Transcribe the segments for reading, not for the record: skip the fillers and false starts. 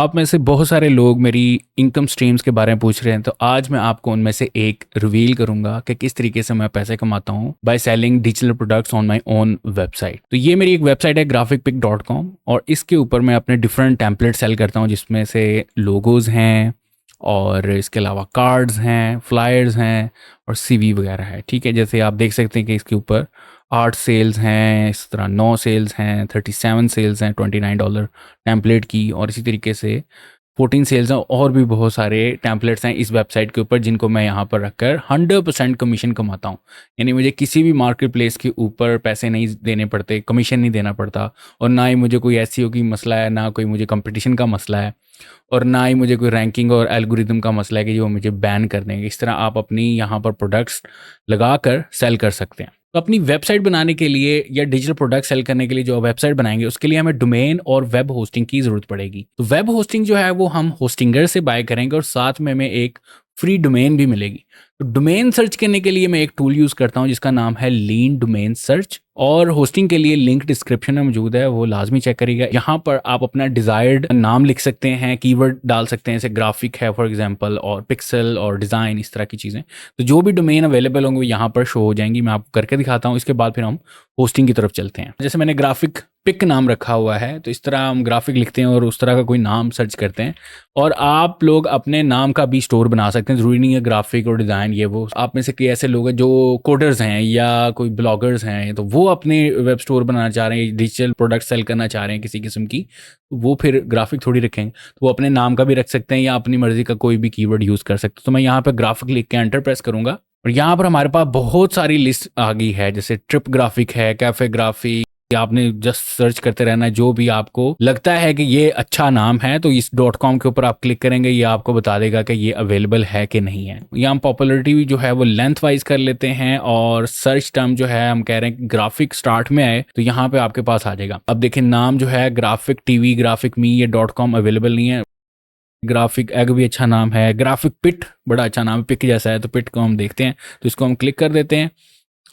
आप में से बहुत सारे लोग मेरी इनकम स्ट्रीम्स के बारे में पूछ रहे हैं, तो आज मैं आपको उनमें से एक रिवील करूंगा कि किस तरीके से मैं पैसे कमाता हूं by selling digital products on my own website. तो ये मेरी एक वेबसाइट है graphicpic.com, और इसके ऊपर मैं अपने डिफरेंट टेम्पलेट सेल करता हूं, जिसमें से लोगोज हैं और इसके अलावा कार्ड्स हैं, फ्लायर्स हैं और सीवी वगैरह है। ठीक है, जैसे आप देख सकते हैं कि इसके ऊपर 8 सेल्स हैं, इस तरह 9 सेल्स हैं, 37 सेल्स हैं $29 टेम्पलेट की, और इसी तरीके से 14 सेल्स हैं। और भी बहुत सारे टेम्पलेट्स हैं इस वेबसाइट के ऊपर जिनको मैं यहाँ पर रखकर 100% कमीशन कमाता हूँ। यानी मुझे किसी भी मार्केट प्लेस के ऊपर पैसे नहीं देने पड़ते, कमीशन नहीं देना पड़ता, और ना ही मुझे कोई एसईओ की मसला है, ना कोई मुझे कंपटीशन का मसला है, और ना ही मुझे कोई रैंकिंग और एल्गोरिदम का मसला है कि जो मुझे बैन कर देंगे। इस तरह आप अपनी यहाँ पर प्रोडक्ट्स लगा कर सेल कर सकते हैं। तो अपनी वेबसाइट बनाने के लिए या डिजिटल प्रोडक्ट सेल करने के लिए जो वेबसाइट बनाएंगे, उसके लिए हमें डोमेन और वेब होस्टिंग की ज़रूरत पड़ेगी। तो वेब होस्टिंग जो है वो हम होस्टिंगर से बाय करेंगे, और साथ में हमें एक फ्री डोमेन भी मिलेगी। तो डोमेन सर्च करने के लिए मैं एक टूल यूज़ करता हूँ जिसका नाम है लीन डोमेन सर्च, और होस्टिंग के लिए लिंक डिस्क्रिप्शन में मौजूद है, वो लाजमी चेक करिएगा। यहाँ पर आप अपना डिज़ायर्ड नाम लिख सकते हैं, कीवर्ड डाल सकते हैं, जैसे ग्राफिक है फॉर एग्जांपल, और पिक्सल और डिज़ाइन, इस तरह की चीज़ें। तो जो भी डोमेन अवेलेबल होंगे वो यहाँ पर शो हो जाएंगी। मैं आपको करके दिखाता हूँ, इसके बाद फिर हम होस्टिंग की तरफ चलते हैं। जैसे मैंने ग्राफिक पिक नाम रखा हुआ है, तो इस तरह हम ग्राफिक लिखते हैं और उस तरह का कोई नाम सर्च करते हैं, और आप लोग अपने नाम का भी स्टोर बना सकते हैं। ज़रूरी नहीं है ग्राफिक और डिज़ाइन ये वो। आप में से कई ऐसे लोग हैं जो कोडर्स हैं या कोई ब्लॉगर्स हैं, तो वो अपने वेब स्टोर बनाना चाह रहे हैं, डिजिटल प्रोडक्ट सेल करना चाह रहे हैं किसी किस्म की, तो वो फिर ग्राफिक थोड़ी रखेंगे, तो वो अपने नाम का भी रख सकते हैं या अपनी मर्जी का कोई भी कीवर्ड यूज़ कर सकते हैं। तो मैं यहाँ पर ग्राफिक लिख के एंटर प्रेस करूँगा, और यहाँ पर हमारे पास बहुत सारी लिस्ट आ गई है, जैसे ट्रिप ग्राफिक है, कैफे ग्राफिक। आपने जस्ट सर्च करते रहना है, जो भी आपको लगता है कि ये अच्छा नाम है, तो इस .com के ऊपर आप क्लिक करेंगे, ये आपको बता देगा कि ये अवेलेबल है कि नहीं है। यहाँ हम पॉपुलरिटी जो है वो लेंथ वाइज कर लेते हैं, और सर्च टर्म जो है हम कह रहे हैं ग्राफिक स्टार्ट में आए, तो यहाँ पे आपके पास आ जाएगा। अब देखिए नाम जो है ग्राफिक टीवी, ग्राफिक मी, ये .com अवेलेबल नहीं है। ग्राफिक एग भी अच्छा नाम है, ग्राफिक पिट बड़ा अच्छा नाम है, पिक जैसा है, तो पिट को हम देखते हैं, तो इसको हम क्लिक कर देते हैं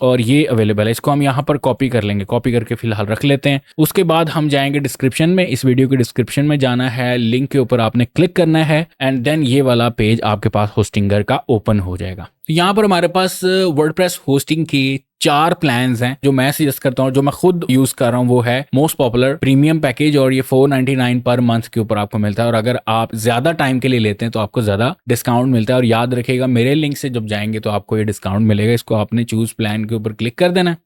और ये अवेलेबल है। इसको हम यहाँ पर कॉपी कर लेंगे, कॉपी करके फिलहाल रख लेते हैं। उसके बाद हम जाएंगे डिस्क्रिप्शन में, इस वीडियो के डिस्क्रिप्शन में जाना है, लिंक के ऊपर आपने क्लिक करना है, एंड देन ये वाला पेज आपके पास होस्टिंगर का ओपन हो जाएगा। तो यहाँ पर हमारे पास वर्डप्रेस होस्टिंग की 4 प्लान्स हैं जो मैं सजेस्ट करता हूँ, जो मैं खुद यूज कर रहा हूँ। वो है मोस्ट पॉपुलर प्रीमियम पैकेज, और ये $499 पर मंथ के ऊपर आपको मिलता है, और अगर आप ज्यादा टाइम के लिए लेते हैं तो आपको ज्यादा डिस्काउंट मिलता है। और याद रखिएगा मेरे लिंक से जब जाएंगे तो आपको ये डिस्काउंट मिलेगा। इसको आपने चूज प्लान के ऊपर क्लिक कर देना है।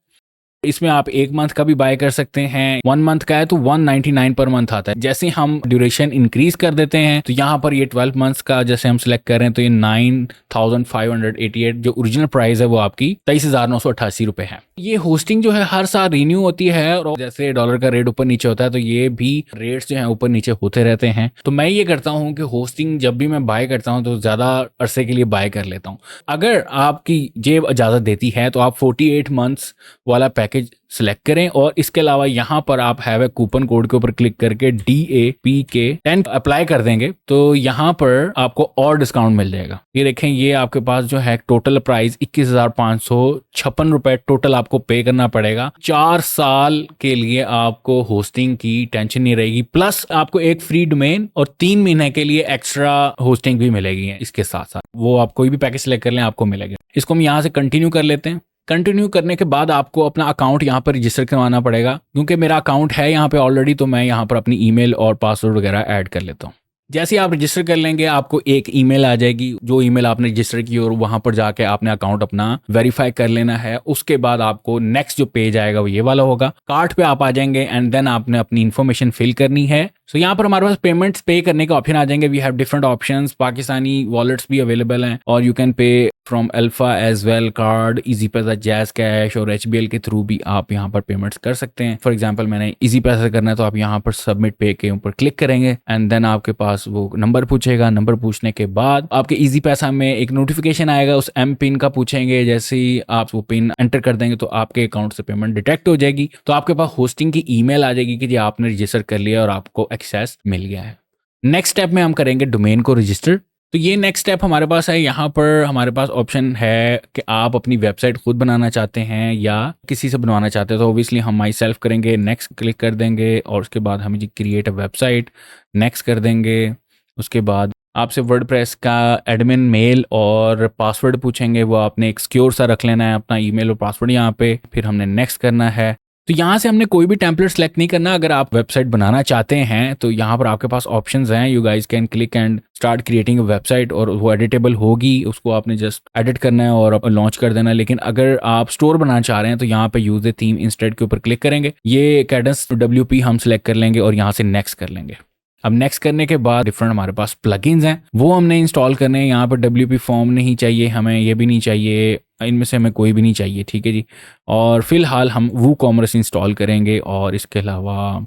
इसमें आप 1 मंथ का भी बाय कर सकते हैं, 1 मंथ का है तो 199 पर मंथ आता है। जैसे हम ड्यूरेशन इंक्रीज कर देते हैं, तो यहाँ पर ये 12 मंथ्स का जैसे हम सिलेक्ट कर रहे हैं, तो ये 9588 जो ओरिजिनल प्राइस है वो आपकी 23,988 रुपए है। ये होस्टिंग जो है हर साल रिन्यू होती है, और जैसे डॉलर का रेट ऊपर नीचे होता है, तो ये भी रेट्स जो है ऊपर नीचे होते रहते हैं। तो मैं ये करता हूँ कि होस्टिंग जब भी मैं बाय करता हूँ तो ज्यादा अरसे के लिए बाय कर लेता हूँ। अगर आपकी जेब इजाजत देती है तो आप 48 मंथ्स वाला पैकेज सिलेक्ट करें, और इसके अलावा यहाँ पर आप हैव ए कूपन कोड के ऊपर क्लिक करके DAPK10 अप्लाई कर देंगे, तो यहाँ पर आपको और डिस्काउंट मिल जाएगा। ये देखें, ये आपके पास जो है टोटल प्राइस 21,556 रुपए टोटल आपको पे करना पड़ेगा। 4 साल के लिए आपको होस्टिंग की टेंशन नहीं रहेगी, प्लस आपको एक फ्री डोमेन और 3 महीने के लिए एक्स्ट्रा होस्टिंग भी मिलेगी। इसके साथ साथ वो आप कोई भी पैकेज सिलेक्ट कर लें आपको मिलेगा। इसको हम यहाँ से कंटिन्यू कर लेते हैं। कंटिन्यू करने के बाद आपको अपना अकाउंट यहाँ पर रजिस्टर करवाना पड़ेगा, क्योंकि मेरा अकाउंट है यहाँ पे ऑलरेडी, तो मैं यहाँ पर अपनी ईमेल और पासवर्ड वगैरह ऐड कर लेता हूँ। जैसे आप रजिस्टर कर लेंगे आपको एक ईमेल आ जाएगी, जो ईमेल आपने रजिस्टर की, और वहां पर जाके आपने अकाउंट अपना वेरीफाई कर लेना है। उसके बाद आपको नेक्स्ट जो पेज आएगा वो ये वाला होगा। कार्ट पे आप आ जाएंगे, एंड देन आपने अपनी इन्फॉर्मेशन फिल करनी है। सो यहाँ पर हमारे पास पेमेंट्स पे करने का ऑप्शन आ जाएंगे। We have different options, Pakistani wallets भी अवेलेबल हैं, और you can pay from Alfa as well, card, Easypaisa, JazzCash और HBL के थ्रू भी आप यहाँ पर पेमेंट्स कर सकते हैं। फॉर एग्जांपल मैंने इजी पैसा करना है, तो आप यहाँ पर सबमिट पे के ऊपर क्लिक करेंगे, एंड देन आपके पास वो नंबर पूछेगा। नंबर पूछने के बाद आपके इजी पैसा में एक नोटिफिकेशन आएगा, उस M पिन का पूछेंगे। जैसे ही आप वो पिन एंटर कर देंगे तो आपके अकाउंट से पेमेंट डिटेक्ट हो जाएगी, तो आपके पास होस्टिंग की ईमेल आ जाएगी कि जी आपने रजिस्टर कर लिया और आपको एक्सेस मिल गया है। नेक्स्ट स्टेप में हम करेंगे डोमेन को रजिस्टर। तो ये नेक्स्ट स्टेप हमारे पास है। यहाँ पर हमारे पास ऑप्शन है कि आप अपनी वेबसाइट खुद बनाना चाहते हैं या किसी से बनवाना चाहते हैं। तो ऑब्वियसली हम माई सेल्फ करेंगे, नेक्स्ट क्लिक कर देंगे और उसके बाद हमें जी क्रिएट अ वेबसाइट, नेक्स्ट कर देंगे। उसके बाद आपसे वर्डप्रेस का एडमिन मेल और पासवर्ड पूछेंगे, वो आपने एक सिक्योर सा रख लेना है अपना ईमेल और पासवर्ड यहाँ पे। फिर हमने नेक्स्ट करना है। तो यहाँ से हमने कोई भी टेम्पलेट सेलेक्ट नहीं करना। अगर आप वेबसाइट बनाना चाहते हैं तो यहाँ पर आपके पास ऑप्शंस हैं, you guys can click and start creating a website, और वो एडिटेबल होगी, उसको आपने जस्ट एडिट करना है और लॉन्च कर देना है। लेकिन अगर आप स्टोर बनाना चाह रहे हैं तो यहाँ पे यूज द थीम इंस्टेड के ऊपर क्लिक करेंगे। ये कैडेंस WP हम सिलेक्ट कर लेंगे और यहाँ से नेक्स्ट कर लेंगे। अब नेक्स्ट करने के बाद डिफरेंट हमारे पास प्लगइन्स हैं, वो हमने इंस्टॉल करने हैं। यहाँ पर WP फॉर्म नहीं चाहिए हमें, ये भी नहीं चाहिए, इनमें से हमें कोई भी नहीं चाहिए, ठीक है जी। और फिलहाल हम WooCommerce इंस्टॉल करेंगे और इसके अलावा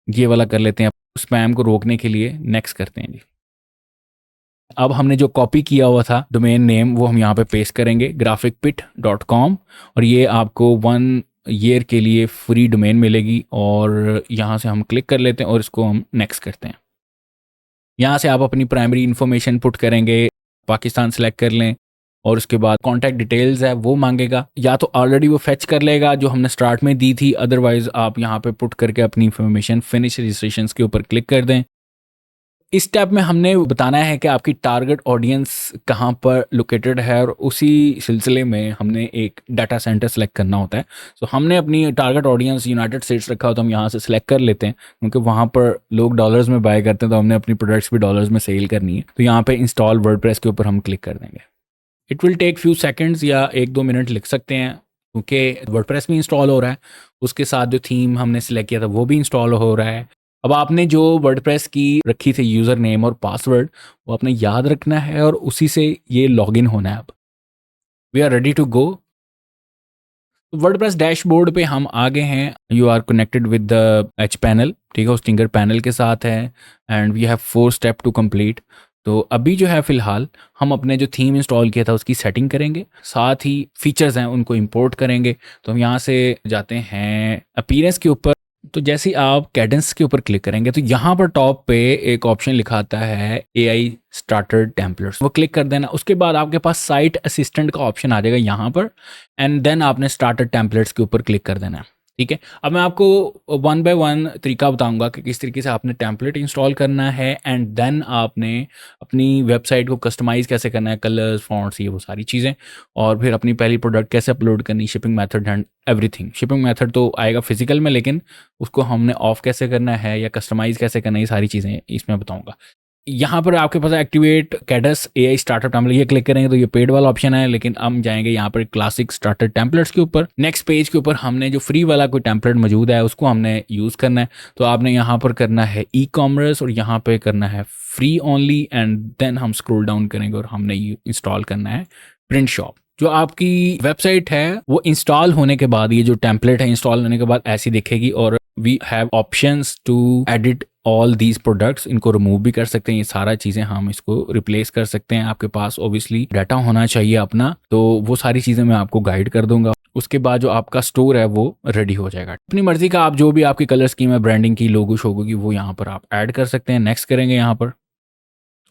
ये वाला कर लेते हैं, स्पैम को रोकने के लिए नेक्स्ट करते हैं जी। अब हमने जो कॉपी किया हुआ था डोमेन नेम वो हम यहाँ पे पेस्ट करेंगे, graphicpit.com, और ये आपको 1 ईयर के लिए फ्री डोमेन मिलेगी। और यहाँ से हम क्लिक कर लेते हैं और इसको हम नेक्स्ट करते हैं। यहाँ से आप अपनी प्राइमरी इन्फॉर्मेशन पुट करेंगे, पाकिस्तान सेलेक्ट कर लें और उसके बाद कॉन्टैक्ट डिटेल्स है वो मांगेगा, या तो ऑलरेडी वो फेच कर लेगा जो हमने स्टार्ट में दी थी, अदरवाइज आप यहाँ पे पुट करके अपनी इन्फॉर्मेशन फिनिश रजिस्ट्रेशन के ऊपर क्लिक कर दें। इस स्टेप में हमने बताना है कि आपकी टारगेट ऑडियंस कहाँ पर लोकेटेड है, और उसी सिलसिले में हमने एक डाटा सेंटर सेलेक्ट करना होता है। तो हमने अपनी टारगेट ऑडियंस यूनाइटेड स्टेट्स रखा हो तो हम यहाँ से सिलेक्ट कर लेते हैं, क्योंकि वहाँ पर लोग डॉलर्स में बाय करते हैं, तो हमने अपनी प्रोडक्ट्स भी डॉलर्स में सेल करनी है। तो यहाँ पे इंस्टॉल वर्डप्रेस के ऊपर हम क्लिक कर देंगे। It will take few seconds या 1-2 मिनट लिख सकते हैं, क्योंकि वर्डप्रेस भी इंस्टॉल हो रहा है, उसके साथ जो थीम हमने सिलेक्ट किया था वो भी इंस्टॉल हो रहा है। अब आपने जो वर्डप्रेस की रखी थी यूज़र नेम और पासवर्ड, वो आपने याद रखना है और उसी से ये लॉगिन होना है। अब we are ready to go. WordPress dashboard पे हम आ गए हैं। You are connected with the H panel, ठीक है, स्टिंगर पैनल के साथ है, and we have 4 step to complete. तो अभी जो है फिलहाल हम अपने जो थीम इंस्टॉल किया था उसकी सेटिंग करेंगे, साथ ही फीचर्स हैं उनको इंपोर्ट करेंगे। तो हम यहाँ से जाते हैं अपीयरेंस के ऊपर। तो जैसे ही आप कैडेंस के ऊपर क्लिक करेंगे तो यहाँ पर टॉप पे एक ऑप्शन लिखा आता है AI स्टार्टर टेम्पलेट्स, वो क्लिक कर देना। उसके बाद आपके पास साइट असिस्टेंट का ऑप्शन आ जाएगा यहाँ पर, एंड देन आपने स्टार्टर टेम्पलेट्स के ऊपर क्लिक कर देना है, ठीक है। अब मैं आपको 1 बाय 1 तरीका बताऊंगा कि किस तरीके से आपने टेम्पलेट इंस्टॉल करना है, एंड देन आपने अपनी वेबसाइट को कस्टमाइज़ कैसे करना है, कलर्स, फॉन्ट्स, ये वो सारी चीज़ें, और फिर अपनी पहली प्रोडक्ट कैसे अपलोड करनी, shipping method and everything. Shipping method तो आएगा फिजिकल में, लेकिन उसको हमने ऑफ कैसे करना है या कस्टमाइज़ कैसे करना है, ये सारी चीज़ें इसमें बताऊँगा। यहाँ पर आपके पास एक्टिवेट कैडस AI स्टार्टर टेम्पलेट, ये क्लिक करेंगे तो ये पेड वाला ऑप्शन है, लेकिन हम जाएंगे यहाँ पर क्लासिक स्टार्टर टेम्पलेट्स के ऊपर। नेक्स्ट पेज के ऊपर हमने जो फ्री वाला कोई टेम्पलेट मौजूद है उसको हमने यूज़ करना है। तो आपने यहाँ पर करना है ई-कॉमर्स और यहाँ पे करना है फ्री ओनली, एंड देन हम स्क्रॉल डाउन करेंगे और हमने इंस्टॉल करना है प्रिंट शॉप। जो आपकी वेबसाइट है वो इंस्टॉल होने के बाद, ये जो टेम्पलेट है इंस्टॉल होने के बाद ऐसी दिखेगी, और we have options to edit all these products. इनको रिमूव भी कर सकते हैं, ये सारा चीज़ें हम इसको रिप्लेस कर सकते हैं। आपके पास ऑब्वियसली डाटा होना चाहिए अपना, तो वो सारी चीज़ें मैं आपको गाइड कर दूंगा। उसके बाद जो आपका स्टोर है वो रेडी हो जाएगा। अपनी मर्जी का आप जो भी आपकी कलर स्कीम है, ब्रांडिंग की, लोगो शोगो की, वो यहाँ पर आप ऐड कर सकते हैं। नेक्स्ट करेंगे यहाँ पर।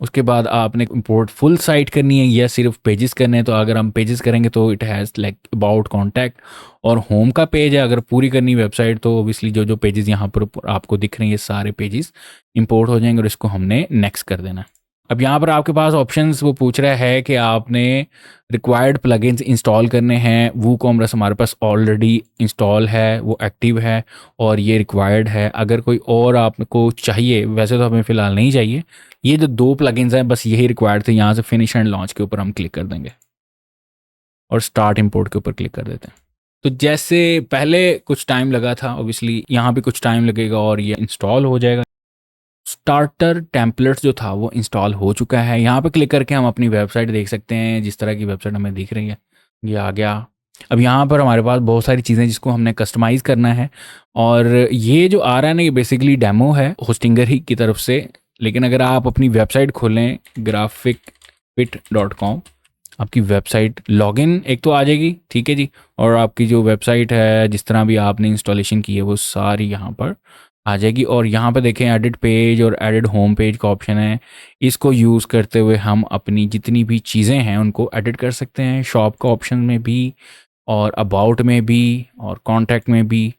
उसके बाद आपने इंपोर्ट फुल साइट करनी है या सिर्फ पेजेस करने हैं। तो अगर हम पेजेस करेंगे तो it has like about, contact और होम का पेज है। अगर पूरी करनी वेबसाइट तो ऑब्वियसली जो जो पेजेस यहाँ पर आपको दिख रहे हैं ये सारे पेजेस इंपोर्ट हो जाएंगे और इसको हमने नेक्स्ट कर देना है। अब यहाँ पर आपके पास ऑप्शंस वो पूछ रहा है कि आपने रिक्वायर्ड प्लगइन्स इंस्टॉल करने हैं। WooCommerce हमारे पास ऑलरेडी इंस्टॉल है, वो एक्टिव है और ये रिक्वायर्ड है। अगर कोई और आपको चाहिए, वैसे तो हमें फ़िलहाल नहीं चाहिए, ये जो 2 प्लगइन्स हैं बस यही रिक्वायर्ड थे। यहाँ से फिनिश एंड लॉन्च के ऊपर हम क्लिक कर देंगे और स्टार्ट इंपोर्ट के ऊपर क्लिक कर देते हैं। तो जैसे पहले कुछ टाइम लगा था, ऑब्वियसली यहाँ भी कुछ टाइम लगेगा और ये इंस्टॉल हो जाएगा। स्टार्टर टेम्पलेट्स जो था वो इंस्टॉल हो चुका है। यहाँ पे क्लिक करके हम अपनी वेबसाइट देख सकते हैं, जिस तरह की वेबसाइट हमें दिख रही है ये आ गया। अब यहाँ पर हमारे पास बहुत सारी चीज़ें जिसको हमने कस्टमाइज़ करना है, और ये जो आ रहा है ना ये बेसिकली डेमो है होस्टिंगर ही की तरफ से। लेकिन अगर आप अपनी वेबसाइट खोलें graphicpit.com, आपकी वेबसाइट लॉगिन एक तो आ जाएगी, ठीक है जी, और आपकी जो वेबसाइट है जिस तरह भी आपने इंस्टॉलेशन की है वो सारी यहाँ पर आ जाएगी। और यहाँ पे देखें एडिट पेज और एडिट होम पेज का ऑप्शन है। इसको यूज़ करते हुए हम अपनी जितनी भी चीज़ें हैं उनको एडिट कर सकते हैं, शॉप का ऑप्शन में भी और अबाउट में भी और कॉन्टैक्ट में भी,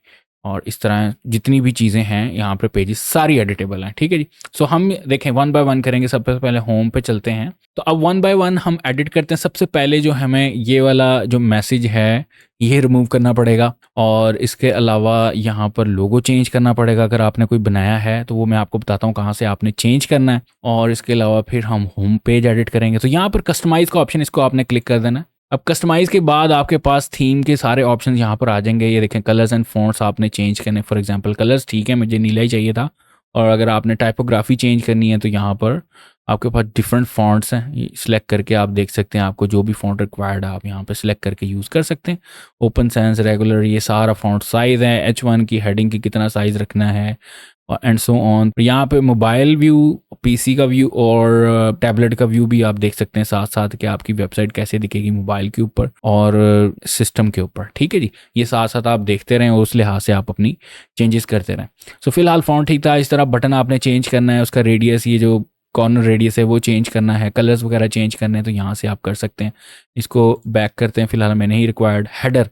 और इस तरह जितनी भी चीज़ें हैं यहाँ पर पेजेस सारी एडिटेबल हैं। ठीक है जी। सो हम देखें वन बाय वन करेंगे। सबसे पहले होम पे चलते हैं। तो अब वन बाय वन हम एडिट करते हैं। सबसे पहले जो हमें ये वाला जो मैसेज है ये रिमूव करना पड़ेगा, और इसके अलावा यहाँ पर लोगो चेंज करना पड़ेगा। अगर आपने कोई बनाया है तो वो मैं आपको बताता हूँ कहाँ से आपने चेंज करना है। और इसके अलावा फिर हम होम पेज एडिट करेंगे। तो यहाँ पर कस्टमाइज़ का ऑप्शन, इसको आपने क्लिक कर देना है। अब कस्टमाइज़ के बाद आपके पास थीम के सारे ऑप्शन यहाँ पर आ जाएंगे। ये देखें कलर्स एंड फॉन्ट्स आपने चेंज करने। फॉर एग्जांपल कलर्स ठीक है, मुझे नीला ही चाहिए था। और अगर आपने टाइपोग्राफी चेंज करनी है तो यहाँ पर आपके पास डिफरेंट फॉन्ट्स हैं। सिलेक्ट करके आप देख सकते हैं, आपको जो भी फॉन्ट रिक्वायर्ड है आप यहाँ पे सिलेक्ट करके यूज़ कर सकते हैं। ओपन सेंस, रेगुलर, ये सारा फॉन्ट साइज़ है। H1 की हेडिंग की कितना साइज़ रखना है और एंड सो ऑन। यहाँ पे मोबाइल व्यू, पीसी का व्यू और टैबलेट का व्यू भी आप देख सकते हैं साथ साथ, कि आपकी वेबसाइट कैसे दिखेगी मोबाइल के ऊपर और सिस्टम के ऊपर। ठीक है जी, ये साथ साथ आप देखते रहें, उस लिहाज से आप अपनी चेंजेस करते रहें। सो फिलहाल फॉन्ट ठीक था। इस तरह बटन आपने चेंज करना है, उसका रेडियस, ये जो कॉर्नर रेडियस है वो चेंज करना है, कलर्स वगैरह चेंज करने हैं तो यहाँ से आप कर सकते हैं। इसको बैक करते हैं, फिलहाल मैं नहीं रिक्वायर्ड। हेडर,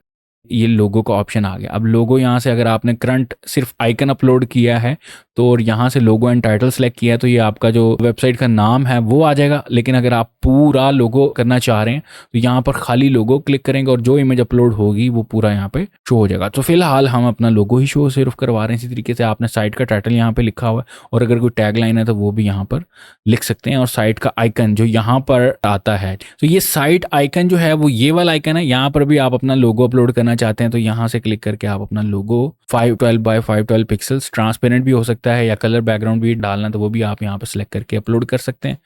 ये लोगो का ऑप्शन आ गया। अब लोगो यहाँ से अगर आपने करंट सिर्फ आइकन अपलोड किया है तो, और यहाँ से लोगो एंड टाइटल सेलेक्ट किया है तो ये आपका जो वेबसाइट का नाम है वो आ जाएगा। लेकिन अगर आप पूरा लोगो करना चाह रहे हैं तो यहाँ पर खाली लोगो क्लिक करेंगे और जो इमेज अपलोड होगी वो पूरा यहाँ पे शो हो जाएगा। तो फिलहाल हम अपना लोगो ही शो सिर्फ करवा रहे हैं। इसी तरीके से आपने साइट का टाइटल यहाँ पे लिखा हुआ है, और अगर कोई टैग लाइन है तो वो भी यहाँ पर लिख सकते हैं। और साइट का आइकन जो यहाँ पर आता है, तो ये साइट आइकन जो है वो ये वाला आइकन है। यहाँ पर भी आप अपना लोगो अपलोड करना चाहते हैं तो यहाँ से क्लिक करके आप अपना लोगो 512 बाय 512 पिक्सल्स, ट्रांसपेरेंट भी हो सकता है या कलर बैकग्राउंड भी डालना तो वो भी आप यहाँ पर सिलेक्ट करके अपलोड कर सकते हैं।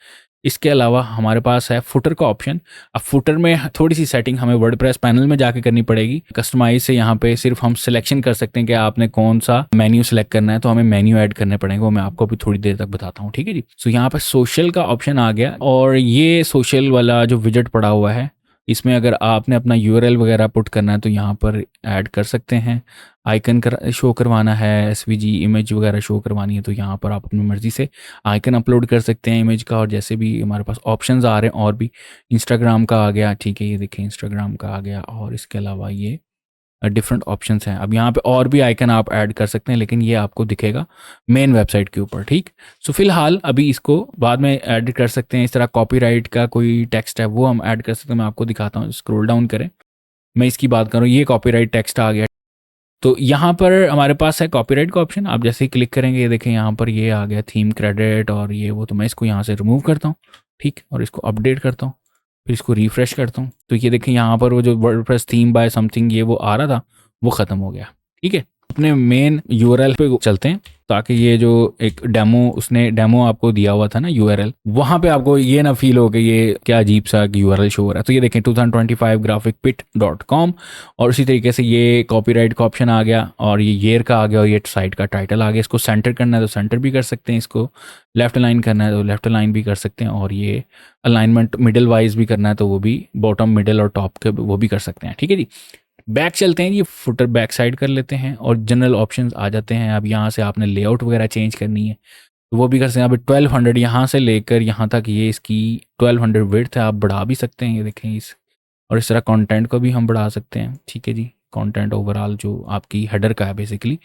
इसके अलावा हमारे पास है फुटर का ऑप्शन। अब फुटर में थोड़ी सी सेटिंग हमें वर्डप्रेस पैनल में जाके करनी पड़ेगी। कस्टमाइज से यहाँ पे सिर्फ हम सिलेक्शन कर सकते हैं कि आपने कौन सा मेन्यू सेलेक्ट करना है, तो हमें मेन्यू ऐड करने पड़ेंगे, वो मैं आपको अभी थोड़ी देर तक बताता हूँ। ठीक है जी। सो यहाँ पे सोशल का ऑप्शन आ गया, और ये सोशल वाला जो विजेट पड़ा हुआ है इसमें अगर आपने अपना यूआरएल वगैरह पुट करना है तो यहाँ पर ऐड कर सकते हैं। आइकन शो करवाना है, एसवीजी इमेज वगैरह शो करवानी है तो यहाँ पर आप अपनी मर्ज़ी से आइकन अपलोड कर सकते हैं इमेज का। और जैसे भी हमारे पास ऑप्शंस आ रहे हैं और भी, इंस्टाग्राम का आ गया, ठीक है, ये देखें इंस्टाग्राम का आ गया। और इसके अलावा ये डिफरेंट ऑप्शंस हैं। अब यहाँ पे और भी आइकन आप ऐड कर सकते हैं, लेकिन ये आपको दिखेगा मेन वेबसाइट के ऊपर। ठीक, सो फिलहाल अभी इसको बाद में ऐड कर सकते हैं। इस तरह कॉपीराइट का कोई टेक्स्ट है वो हम ऐड कर सकते हैं। मैं आपको दिखाता हूँ, स्क्रॉल डाउन करें, मैं इसकी बात करूँ, ये कॉपीराइट टेक्स्ट आ गया। तो यहाँ पर हमारे पास है कॉपीराइट का ऑप्शन। आप जैसे ही क्लिक करेंगे ये देखें यहाँ पर ये आ गया थीम क्रेडिट और ये वो। तो मैं इसको यहाँ से रिमूव करता हूँ, ठीक, और इसको अपडेट करता हूँ, फिर इसको रिफ्रेश करता हूँ। तो ये देखें यहाँ पर वो जो वर्डप्रेस थीम बाय समथिंग ये वो आ रहा था वो ख़त्म हो गया। ठीक है, अपने मेन यूआरएल पे चलते हैं ताकि ये जो एक उसने डेमो आपको दिया हुआ था ना यूआरएल, वहाँ पे आपको ये ना फील हो कि ये क्या अजीब सा यूआरएल शो हो रहा है। तो ये देखें 2025graphicpit.com, और इसी तरीके से ये कॉपीराइट का ऑप्शन आ गया और ये ईयर का आ गया और ये साइट का टाइटल आ गया। इसको सेंटर करना है तो सेंटर भी कर सकते हैं, इसको लेफ्ट अलाइन करना है तो लेफ्ट अलाइन भी कर सकते हैं, और ये अलाइनमेंट मिडल वाइज भी करना है तो वो भी बॉटम मिडल और टॉप के वो भी कर सकते हैं। ठीक है जी, बैक चलते हैं, ये फुटर बैक साइड कर लेते हैं और जनरल ऑप्शंस आ जाते हैं। अब यहाँ से आपने लेआउट वगैरह चेंज करनी है तो वो भी कर सकते हैं। अभी 1200 यहाँ से लेकर यहाँ तक ये इसकी 1200 विड्थ है, आप बढ़ा भी सकते हैं, ये देखें इस, और इस तरह कंटेंट को भी हम बढ़ा सकते हैं। ठीक है जी, कंटेंट ओवरऑल जो आपकी हेडर का है बेसिकली,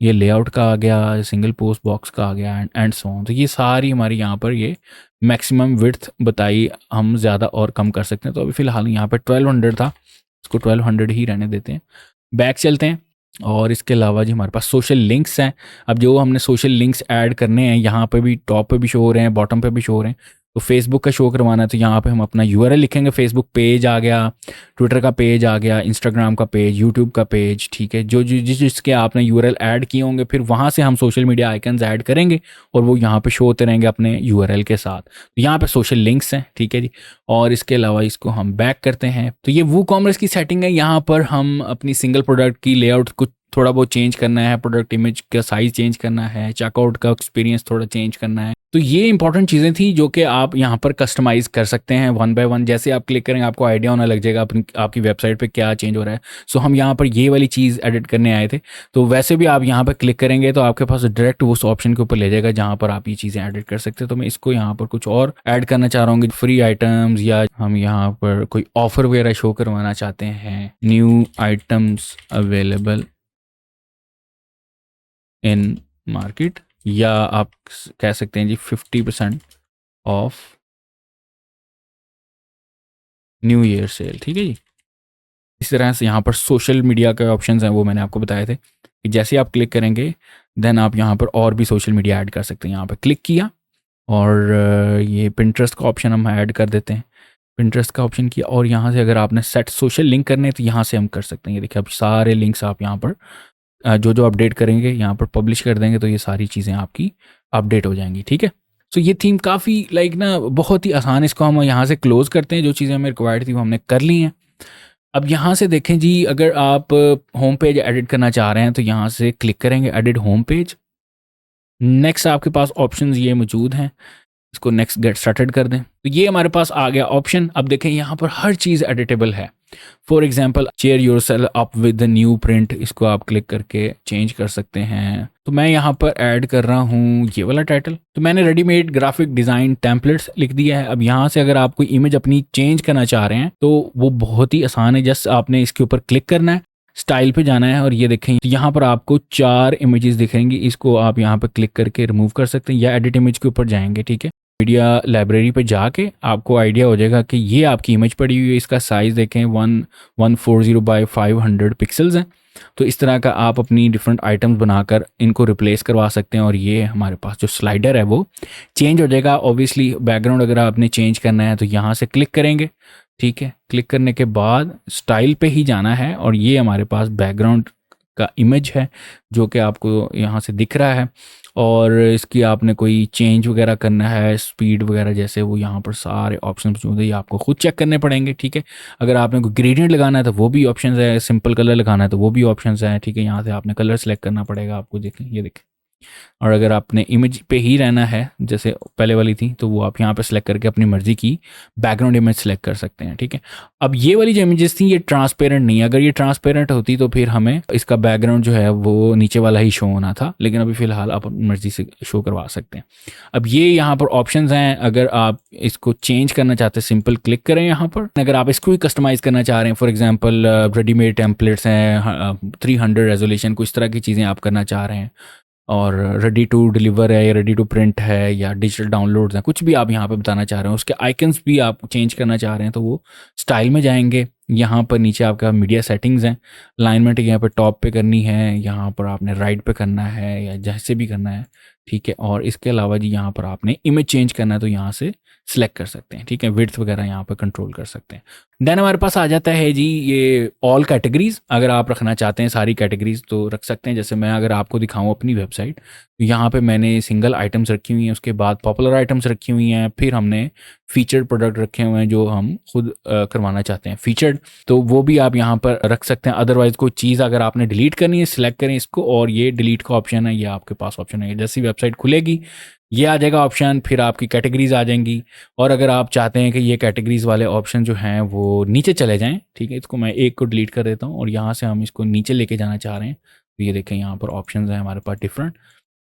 ये लेआउट का आ गया, सिंगल पोस्ट बॉक्स का आ गया एंड सो ऑन। तो ये सारी हमारी यहाँ पर ये मैक्सिमम विड्थ बताई, हम ज़्यादा और कम कर सकते हैं। तो अभी फ़िलहाल यहाँ पर 1200 था, इसको 1200 ही रहने देते हैं। बैक चलते हैं, और इसके अलावा जी हमारे पास सोशल लिंक्स हैं। अब जो हमने सोशल लिंक्स ऐड करने हैं, यहाँ पे भी टॉप पे भी शो हो रहे हैं, बॉटम पे भी शो हो रहे हैं। तो फेसबुक का शो करवाना है तो यहाँ पे हम अपना यूआरएल लिखेंगे। फेसबुक पेज आ गया, ट्विटर का पेज आ गया, इंस्टाग्राम का पेज, यूट्यूब का पेज, ठीक है, जो जिसके आपने यूआरएल ऐड किए होंगे, फिर वहाँ से हम सोशल मीडिया आइकन्स ऐड करेंगे और वो यहाँ पे शो होते रहेंगे अपने यूआरएल के साथ। तो यहाँ पे सोशल लिंक्स हैं, ठीक है जी। और इसके अलावा इसको हम बैक करते हैं, तो ये वूकॉमर्स की सेटिंग है। यहाँ पर हम अपनी सिंगल प्रोडक्ट की लेआउट कुछ थोड़ा बहुत चेंज करना है, प्रोडक्ट इमेज का साइज चेंज करना है, चेकआउट का एक्सपीरियंस थोड़ा चेंज करना है, तो ये इंपॉर्टेंट चीज़ें थी जो कि आप यहाँ पर कस्टमाइज़ कर सकते हैं वन बाय वन। जैसे आप क्लिक करेंगे आपको आइडिया होने लग जाएगा अपनी आपकी वेबसाइट पे क्या चेंज हो रहा है। सो हम यहाँ पर ये वाली चीज़ एडिट करने आए थे। तो वैसे भी आप यहाँ पर क्लिक करेंगे तो आपके पास डायरेक्ट उस ऑप्शन के ऊपर ले जाएगा जहाँ पर आप ये चीज़ें एडिट कर सकते हैं। तो मैं इसको यहाँ पर कुछ और ऐड करना चाह रहा हूँ, फ्री आइटम्स, या हम यहाँ पर कोई ऑफर वगैरह शो करवाना चाहते हैं, new items available in market, या आप कह सकते हैं जी 50% ऑफ न्यू ईयर सेल। ठीक है जी। इस तरह से यहाँ पर सोशल मीडिया के ऑप्शंस हैं, वो मैंने आपको बताए थे कि जैसे आप क्लिक करेंगे देन आप यहाँ पर और भी सोशल मीडिया ऐड कर सकते हैं। यहाँ पर क्लिक किया और ये पिंटरेस्ट का ऑप्शन हम ऐड कर देते हैं। पिंटरेस्ट का ऑप्शन किया और यहाँ से अगर आपने सेट सोशल लिंक करने हैं तो यहाँ से हम कर सकते हैं। ये देखिए अब सारे लिंक्स आप यहाँ पर जो जो अपडेट करेंगे यहाँ पर पब्लिश कर देंगे तो ये सारी चीज़ें आपकी अपडेट हो जाएंगी। ठीक है। सो ये थीम काफ़ी लाइक ना बहुत ही आसान। इसको हम यहाँ से क्लोज करते हैं। जो चीज़ें हमें रिक्वायर्ड थी वो हमने कर ली हैं। अब यहाँ से देखें जी, अगर आप होम पेज एडिट करना चाह रहे हैं तो यहाँ से क्लिक करेंगे एडिट होम पेज। नेक्स्ट आपके पास ऑप्शंस ये मौजूद हैं, इसको नेक्स्ट गेट स्टार्टेड कर दें तो ये हमारे पास आ गया ऑप्शन। अब देखें यहाँ पर हर चीज़ एडिटेबल है। For example chair your sale up with the new print, इसको आप क्लिक करके चेंज कर सकते हैं। तो मैं यहाँ पर ऐड कर रहा हूँ ये वाला टाइटल। तो मैंने रेडीमेड ग्राफिक डिज़ाइन टेम्पलेट्स लिख दिया है। अब यहाँ से अगर आप कोई इमेज अपनी चेंज करना चाह रहे हैं तो वो बहुत ही आसान है। जस्ट आपने इसके ऊपर क्लिक करना है, स्टाइल पे जाना है और ये देखें तो यहाँ पर आपको 4 इमेजेस दिखेंगी। इसको आप यहाँ पर क्लिक करके रिमूव कर सकते हैं या एडिट इमेज के ऊपर जाएंगे। ठीक है। मीडिया लाइब्रेरी पे जाके आपको आइडिया हो जाएगा कि ये आपकी इमेज पड़ी हुई है। इसका साइज़ देखें 1140 बाई 500 पिक्सल्स हैं। तो इस तरह का आप अपनी डिफरेंट आइटम्स बनाकर इनको रिप्लेस करवा सकते हैं और ये हमारे पास जो स्लाइडर है वो चेंज हो जाएगा। ऑब्वियसली बैकग्राउंड अगर आपने चेंज करना है तो यहाँ से क्लिक करेंगे। ठीक है। क्लिक करने के बाद स्टाइल पे ही जाना है और ये हमारे पास बैकग्राउंड का इमेज है जो कि आपको यहाँ से दिख रहा है। और इसकी आपने कोई चेंज वगैरह करना है, स्पीड वगैरह जैसे, वो यहाँ पर सारे ऑप्शन मौजूद है। ये आपको खुद चेक करने पड़ेंगे। ठीक है। अगर आपने कोई ग्रेडियंट लगाना है तो वो भी ऑप्शन है, सिंपल कलर लगाना है तो वो भी ऑप्शन है। ठीक है। यहाँ से आपने कलर सेलेक्ट करना पड़ेगा आपको। देखें ये देखें। और अगर आपने इमेज पे ही रहना है जैसे पहले वाली थी तो वो आप यहाँ पे सेलेक्ट करके अपनी मर्जी की बैकग्राउंड इमेज सेलेक्ट कर सकते हैं। ठीक है। अब ये वाली जो इमेजेस थी ये ट्रांसपेरेंट नहीं है। अगर ये ट्रांसपेरेंट होती तो फिर हमें इसका बैकग्राउंड जो है वो नीचे वाला ही शो होना था, लेकिन अभी फिलहाल आप अपनी मर्जी से शो करवा सकते हैं। अब ये यहाँ पर ऑप्शंस हैं। अगर आप इसको चेंज करना चाहते हैं सिंपल क्लिक करें यहाँ पर। अगर आप इसको भी कस्टमाइज़ करना चाह रहे हैं, फॉर एग्जाम्पल रेडीमेड टेम्पलेट्स हैं, 300 रेजोल्यूशन, कुछ तरह की चीज़ें आप करना चाह रहे हैं और रेडी टू डिलीवर है या रेडी टू प्रिंट है या डिजिटल डाउनलोड्स हैं, कुछ भी आप यहाँ पे बताना चाह रहे हैं, उसके आइकन्स भी आप चेंज करना चाह रहे हैं तो वो स्टाइल में जाएंगे। यहाँ पर नीचे आपका मीडिया सेटिंग्स हैं, अलाइनमेंट यहाँ पर टॉप पे करनी है, यहाँ पर आपने राइट पे करना है या जैसे भी करना है। ठीक है। और इसके अलावा जी यहाँ पर आपने इमेज चेंज करना है तो यहाँ से सिलेक्ट कर सकते हैं। ठीक है। विड्थ वगैरह यहाँ पर कंट्रोल कर सकते हैं। देन हमारे पास आ जाता है जी ये ऑल कैटेगरीज। अगर आप रखना चाहते हैं सारी कैटेगरीज तो रख सकते हैं। जैसे मैं अगर आपको दिखाऊं अपनी वेबसाइट तो यहाँ पे मैंने सिंगल आइटम्स रखी हुई हैं, उसके बाद पॉपुलर आइटम्स रखी हुई हैं, फिर हमने फीचर्ड प्रोडक्ट रखे हुए हैं जो हम खुद करवाना चाहते हैं फीचर्ड, तो वो भी आप यहाँ पर रख सकते हैं। अदरवाइज कोई चीज़ अगर आपने डिलीट करनी है सिलेक्ट करें इसको और ये डिलीट का ऑप्शन है, ये आपके पास ऑप्शन है। जैसी वेबसाइट खुलेगी ये आ जाएगा ऑप्शन, फिर आपकी कैटेगरीज आ जाएंगी। और अगर आप चाहते हैं कि ये कैटेगरीज वाले ऑप्शन जो हैं वो नीचे चले जाएं, ठीक है, इसको मैं एक को डिलीट कर देता हूँ और यहाँ से हम इसको नीचे लेके जाना चाह रहे हैं तो ये देखें यहाँ पर ऑप्शंस हैं हमारे पास डिफरेंट।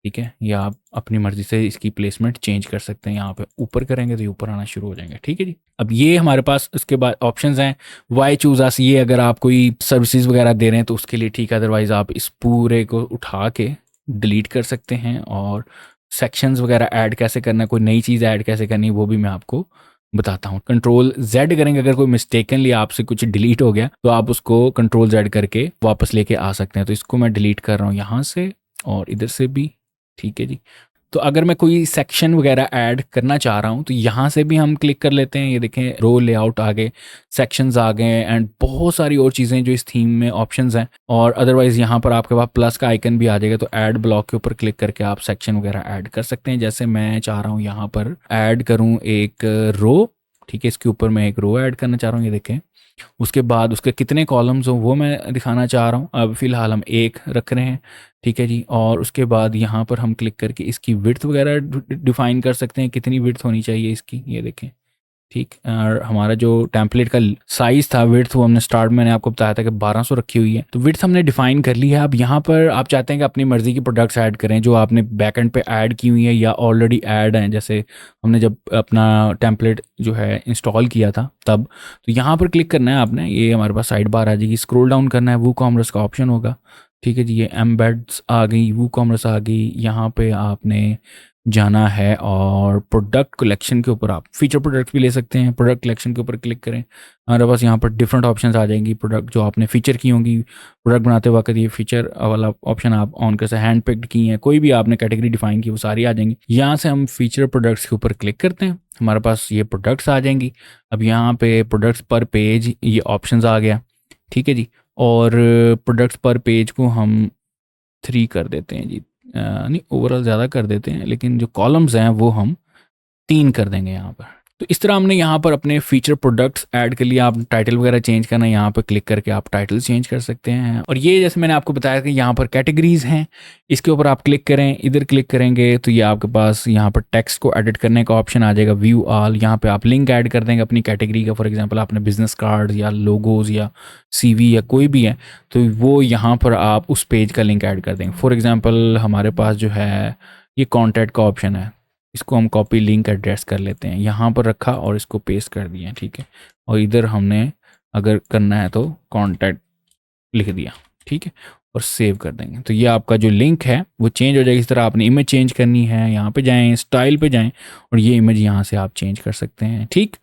ठीक है। या आप अपनी मर्जी से इसकी प्लेसमेंट चेंज कर सकते हैं। यहाँ पे ऊपर करेंगे तो ये ऊपर आना शुरू हो जाएंगे। ठीक है जी। अब ये हमारे पास उसके बाद ऑप्शंस हैं वाई चूज अस। ये अगर आप कोई सर्विसेज वगैरह दे रहे हैं तो उसके लिए ठीक है, अदरवाइज आप इस पूरे को उठा के डिलीट कर सकते हैं। और सेक्शंस वगैरह ऐड कैसे करना है, कोई नई चीज़ ऐड कैसे करनी है वो भी मैं आपको बताता हूँ। कंट्रोल जेड करेंगे, अगर कोई मिस्टेकनली आपसे कुछ डिलीट हो गया तो आप उसको कंट्रोल जेड करके वापस लेके आ सकते हैं। तो इसको मैं डिलीट कर रहा हूँ यहाँ से और इधर से भी। ठीक है जी। तो अगर मैं कोई सेक्शन वगैरह ऐड करना चाह रहा हूँ तो यहाँ से भी हम क्लिक कर लेते हैं। ये देखें रो लेआउट आ गए, सेक्शंस आ गए एंड बहुत सारी और चीज़ें जो इस थीम में ऑप्शंस हैं। और अदरवाइज़ यहाँ पर आपके पास प्लस का आइकन भी आ जाएगा तो ऐड ब्लॉक के ऊपर क्लिक करके आप सेक्शन वगैरह ऐड कर सकते हैं। जैसे मैं चाह रहा हूँ यहाँ पर ऐड करूँ एक रो। ठीक है। इसके ऊपर मैं एक रो ऐड करना चाह रहा हूँ। ये देखें उसके बाद उसके कितने कॉलम्स हो वो मैं दिखाना चाह रहा हूँ। अब फ़िलहाल हम एक रख रहे हैं, ठीक है जी। और उसके बाद यहाँ पर हम क्लिक करके इसकी विड्थ वगैरह डिफ़ाइन कर सकते हैं, कितनी विड्थ होनी चाहिए इसकी, ये देखें, ठीक। और हमारा जो टेम्पलेट का साइज़ था, विड्थ, वो हमने स्टार्ट में मैंने आपको बताया था कि 1200 रखी हुई है। तो विड्थ हमने डिफाइन कर ली है। अब यहाँ पर आप चाहते हैं कि अपनी मर्ज़ी की प्रोडक्ट्स ऐड करें जो आपने बैकएंड पे ऐड की हुई है या ऑलरेडी ऐड हैं, जैसे हमने जब अपना टेम्पलेट जो है इंस्टॉल किया था तब। तो यहाँ पर क्लिक करना है आपने, ये हमारे पास साइड बार आ जाएगी, स्क्रॉल डाउन करना है, वूकॉमर्स का ऑप्शन होगा, ठीक है जी। ये एम्बेड्स आ गई, वूकॉमर्स आ गई, यहाँ पे आपने जाना है और प्रोडक्ट कलेक्शन के ऊपर आप फीचर प्रोडक्ट भी ले सकते हैं। प्रोडक्ट कलेक्शन के ऊपर क्लिक करें, हमारे पास यहाँ पर डिफरेंट ऑप्शंस आ जाएंगी। प्रोडक्ट जो आपने फीचर की होंगी प्रोडक्ट बनाते वक्त, ये फीचर वाला ऑप्शन आप ऑन कर सकते हैं। हैंड पिक्ड की हैं, कोई भी आपने कैटेगरी डिफाइन की, वो सारी आ जाएंगी। यहाँ से हम फीचर प्रोडक्ट्स के ऊपर क्लिक करते हैं, हमारे पास ये प्रोडक्ट्स आ जाएंगी। अब यहाँ पे प्रोडक्ट्स पर पेज ये ऑप्शंस आ गया, ठीक है जी। और प्रोडक्ट्स पर पेज को हम 3 कर देते हैं जी, नहीं ओवरऑल ज़्यादा कर देते हैं, लेकिन जो कॉलम्स हैं वो हम 3 कर देंगे यहाँ पर। तो इस तरह हमने यहाँ पर अपने फीचर प्रोडक्ट्स ऐड कर लिया। आप टाइटल वगैरह चेंज करना है, यहाँ पर क्लिक करके आप टाइटल चेंज कर सकते हैं। और ये जैसे मैंने आपको बताया कि यहाँ पर कैटेगरीज हैं, इसके ऊपर आप क्लिक करें, इधर क्लिक करेंगे तो ये आपके पास यहाँ पर टेक्स्ट को एडिट करने का ऑप्शन आ जाएगा, व्यू ऑल। यहाँ पे आप लिंक ऐड कर देंगे अपनी कैटेगरी का। फॉर एग्जांपल आपने बिजनेस कार्ड या लोगोज या सीवी या कोई भी है, तो वो यहाँ पर आप उस पेज का लिंक ऐड कर देंगे। फॉर एग्जाम्पल हमारे पास जो है ये कॉन्टैक्ट का ऑप्शन है, इसको हम कॉपी लिंक एड्रेस कर लेते हैं, यहाँ पर रखा और इसको पेस्ट कर दिया, ठीक है। और इधर हमने अगर करना है तो कॉन्टैक्ट लिख दिया, ठीक है, और सेव कर देंगे। तो ये आपका जो लिंक है वो चेंज हो जाएगी। इस तरह आपने इमेज चेंज करनी है, यहाँ पे जाएं, स्टाइल पे जाएं और ये इमेज यहाँ से आप चेंज कर सकते हैं, ठीक।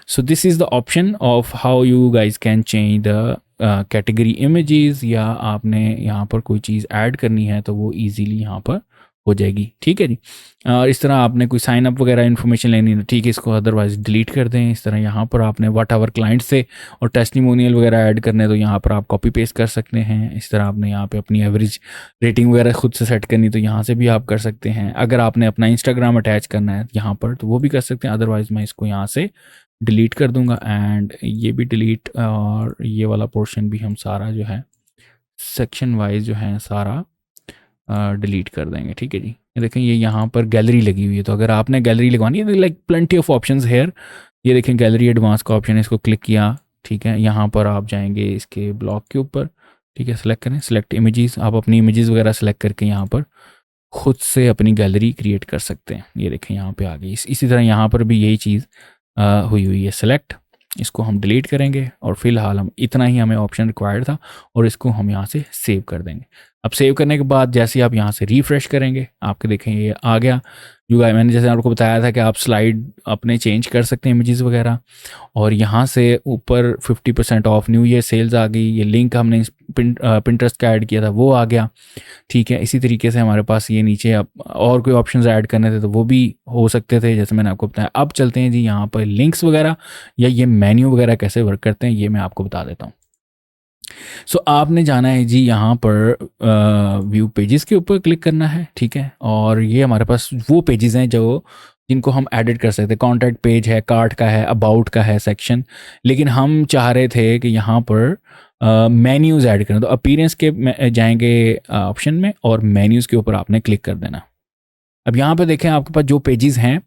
So this is the option of how you guys can change the category images, या आपने यहाँ पर कोई चीज़ ऐड करनी है तो वो ईजीली यहाँ पर हो जाएगी, ठीक है जी। और इस तरह आपने कोई साइन अप वगैरह इन्फॉर्मेशन लेनी है, ठीक है, इसको अदरवाइज डिलीट कर दें। इस तरह यहाँ पर आपने व्हाट एवर क्लाइंट से और टेस्टिमोनियल वगैरह ऐड करने, तो यहाँ पर आप कॉपी पेस्ट कर सकते हैं। इस तरह आपने यहाँ पे अपनी एवरेज रेटिंग वगैरह खुद से सेट करनी, तो यहाँ से भी आप कर सकते हैं। अगर आपने अपना इंस्टाग्राम अटैच करना है यहाँ पर तो वो भी कर सकते हैं, अदरवाइज मैं इसको यहाँ से डिलीट कर दूंगा एंड ये भी डिलीट, और ये वाला पोर्शन भी हम सारा जो है सेक्शन वाइज जो है सारा डिलीट कर देंगे, ठीक है जी। ये देखें, ये यहाँ पर गैलरी लगी हुई है, तो अगर आपने गैलरी लगवानी है तो like plenty of options here. ये देखें गैलरी एडवांस का ऑप्शन है, इसको क्लिक किया, ठीक है। यहाँ पर आप जाएंगे इसके ब्लॉक के ऊपर, ठीक है, सेलेक्ट करें, सेलेक्ट इमेजेस। आप अपनी इमेजेस वगैरह सेलेक्ट करके यहाँ पर खुद से अपनी गैलरी क्रिएट कर सकते हैं। ये देखें यहाँ पे आ गई। इसी तरह यहाँ पर भी यही चीज़ हुई है सेलेक्ट। इसको हम डिलीट करेंगे और फिलहाल हम इतना ही हमें ऑप्शन रिक्वायर्ड था और इसको हम यहाँ से सेव कर देंगे। अब सेव करने के बाद जैसे आप यहाँ से रिफ्रेश करेंगे, आपके देखें ये आ गया। जो मैंने जैसे आपको बताया था कि आप स्लाइड अपने चेंज कर सकते हैं इमेजेस वगैरह, और यहाँ से ऊपर 50% ऑफ न्यू ईयर सेल्स आ गई। ये लिंक हमने पिंटरेस्ट का ऐड किया था वो आ गया, ठीक है। इसी तरीके से हमारे पास ये नीचे अब और कोई ऑप्शंस ऐड करने थे तो वो भी हो सकते थे, जैसे मैंने आपको बताया। अब चलते हैं जी यहाँ पर लिंक्स वगैरह या ये मेन्यू वगैरह कैसे वर्क करते हैं ये मैं आपको बता देता हूँ। सो आपने जाना है जी यहाँ पर व्यू पेजेस के ऊपर क्लिक करना है, ठीक है। और ये हमारे पास वो पेजेस हैं जो जिनको हम एडिट कर सकते हैं। कॉन्टैक्ट पेज है, कार्ट का है, अबाउट का है सेक्शन, लेकिन हम चाह रहे थे कि यहाँ पर मेन्यूज़ ऐड करें। तो अपीयरेंस के जाएंगे ऑप्शन में और मेन्यूज़ के ऊपर आपने क्लिक कर देना। अब यहाँ पे देखें आपके पास जो पेजेस हैं